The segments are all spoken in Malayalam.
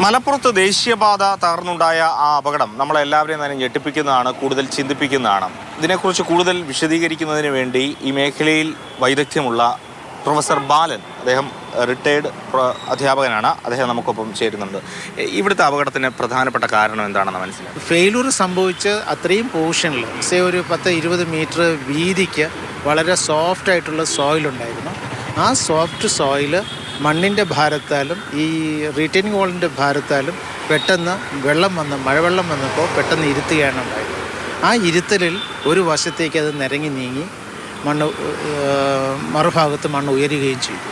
മലപ്പുറത്ത് ദേശീയപാത തകർന്നുണ്ടായ ആ അപകടം നമ്മളെല്ലാവരെയും തന്നെ ഞെട്ടിപ്പിക്കുന്നതാണ്, കൂടുതൽ ചിന്തിപ്പിക്കുന്നതാണ്. ഇതിനെക്കുറിച്ച് കൂടുതൽ വിശദീകരിക്കുന്നതിന് വേണ്ടി ഈ മേഖലയിൽ വൈദഗ്ധ്യമുള്ള പ്രൊഫസർ ബാലൻ, അദ്ദേഹം റിട്ടയർഡ് അധ്യാപകനാണ്, അദ്ദേഹം നമുക്കൊപ്പം ചേരുന്നുണ്ട്. ഇവിടുത്തെ അപകടത്തിന് പ്രധാനപ്പെട്ട കാരണം എന്താണെന്ന് മനസ്സിലാക്കും. ഫെയിലൂർ സംഭവിച്ച് അത്രയും പോർഷനിൽ ഒരു 10-20 മീറ്റർ വീതിക്ക് വളരെ സോഫ്റ്റ് ആയിട്ടുള്ള സോയിലുണ്ടായിരുന്നു. ആ സോഫ്റ്റ് സോയില് മണ്ണിൻ്റെ ഭാരത്താലും ഈ റീറ്റെയിനിങ് വാളിൻ്റെ ഭാരത്താലും പെട്ടെന്ന് മഴവെള്ളം വന്നപ്പോൾ പെട്ടെന്ന് ഇരുത്തുകയാണ് ഉണ്ടായത്. ആ ഇരുത്തലിൽ ഒരു വശത്തേക്ക് അത് നിരങ്ങി നീങ്ങി മറുഭാഗത്ത് മണ്ണ് ഉയരുകയും ചെയ്തു.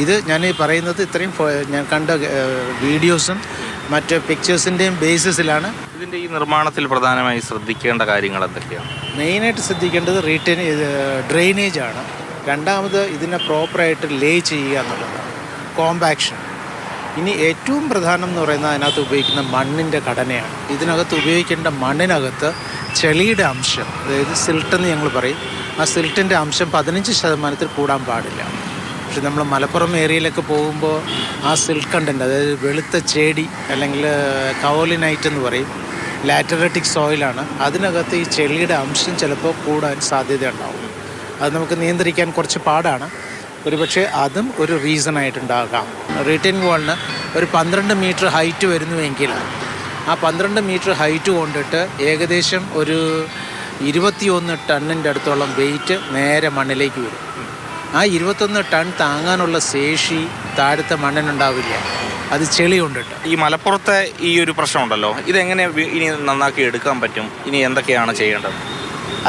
ഇത് ഞാൻ പറയുന്നത് ഇത്രയും ഞാൻ കണ്ട വീഡിയോസും മറ്റ് പിക്ചേഴ്സിൻ്റെയും ബേസിസിലാണ്. ഇതിൻ്റെ ഈ നിർമ്മാണത്തിൽ പ്രധാനമായി ശ്രദ്ധിക്കേണ്ട കാര്യങ്ങൾ എന്തൊക്കെയാണ്? മെയിനായിട്ട് ശ്രദ്ധിക്കേണ്ടത് ഡ്രെയിനേജാണ്. രണ്ടാമത് ഇതിനെ പ്രോപ്പറായിട്ട് ലേ ചെയ്യുക എന്നുള്ളതാണ്, കോമ്പാക്ഷൻ. ഇനി ഏറ്റവും പ്രധാനം എന്ന് പറയുന്നത് അതിനകത്ത് ഉപയോഗിക്കുന്ന മണ്ണിൻ്റെ ഘടനയാണ്. ഇതിനകത്ത് ഉപയോഗിക്കേണ്ട മണ്ണിനകത്ത് ചെളിയുടെ അംശം, അതായത് സിൽട്ടെന്ന് ഞങ്ങൾ പറയും, ആ സിൽട്ടിൻ്റെ അംശം 15% കൂടാൻ പാടില്ല. പക്ഷെ നമ്മൾ മലപ്പുറം ഏരിയയിലൊക്കെ പോകുമ്പോൾ ആ സിൽട്ട് കണ്ടൻറ്റ്, അതായത് വെളുത്ത ചേടി അല്ലെങ്കിൽ കവോലിനൈറ്റ് എന്ന് പറയും, ലാറ്റററ്റിക് സോയിലാണ്, അതിനകത്ത് ഈ ചെളിയുടെ അംശം ചിലപ്പോൾ കൂടാൻ സാധ്യതയുണ്ടാവും. അത് നമുക്ക് നിയന്ത്രിക്കാൻ കുറച്ച് പാടാണ്. ഒരുപക്ഷെ അതും ഒരു റീസണായിട്ടുണ്ടാകാം. റീറ്റെയിനിങ് വാളിന് ഒരു 12 മീറ്റർ ഹൈറ്റ് വരുന്നുവെങ്കിൽ ആ 12 മീറ്റർ ഹൈറ്റ് കൊണ്ടിട്ട് ഏകദേശം ഒരു 21 ടണ്ണിൻ്റെ അടുത്തോളം വെയിറ്റ് നേരെ മണ്ണിലേക്ക് വരും. ആ 21 ടൺ താങ്ങാനുള്ള ശേഷി താഴത്തെ മണ്ണിനുണ്ടാവില്ല, അത് ചെളി കൊണ്ടിട്ട്. ഈ മലപ്പുറത്തെ ഈ ഒരു പ്രശ്നമുണ്ടല്ലോ, ഇതെങ്ങനെ ഇനി നന്നാക്കി എടുക്കാൻ പറ്റും? ഇനി എന്തൊക്കെയാണ് ചെയ്യേണ്ടത്?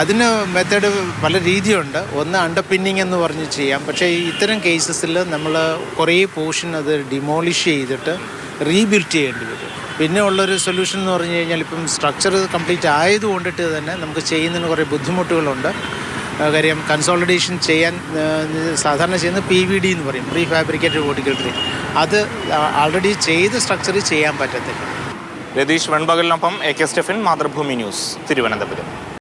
അതിന് മെത്തേഡ് പല രീതിയുണ്ട്. ഒന്ന് അണ്ടർപിന്നിങ് എന്ന് പറഞ്ഞ് ചെയ്യാം. പക്ഷേ ഇത്തരം കേസസിൽ നമ്മൾ കുറേ പോർഷൻ അത് ഡിമോളിഷ് ചെയ്തിട്ട് റീബിൽഡ് ചെയ്യേണ്ടി വരും. പിന്നെ ഉള്ളൊരു സൊല്യൂഷൻ എന്ന് പറഞ്ഞു കഴിഞ്ഞാൽ ഇപ്പം സ്ട്രക്ചർ കംപ്ലീറ്റ് ആയതുകൊണ്ടിട്ട് തന്നെ നമുക്ക് ചെയ്യുന്നതിന് കുറേ ബുദ്ധിമുട്ടുകളുണ്ട്. കാര്യം കൺസോളിഡേഷൻ ചെയ്യാൻ സാധാരണ ചെയ്യുന്നത് PVD എന്ന് പറയും, പ്രീ ഫാബ്രിക്കേറ്റഡ് വെർട്ടിക്കൽ ഡ്രിൽ. അത് ആൾറെഡി ചെയ്ത സ്ട്രക്ചറിൽ ചെയ്യാൻ പറ്റത്തില്ല. രതീഷ് വെൺപകലിനൊപ്പം AK Steffin, Mathrubhumi news, Thiruvananthapuram.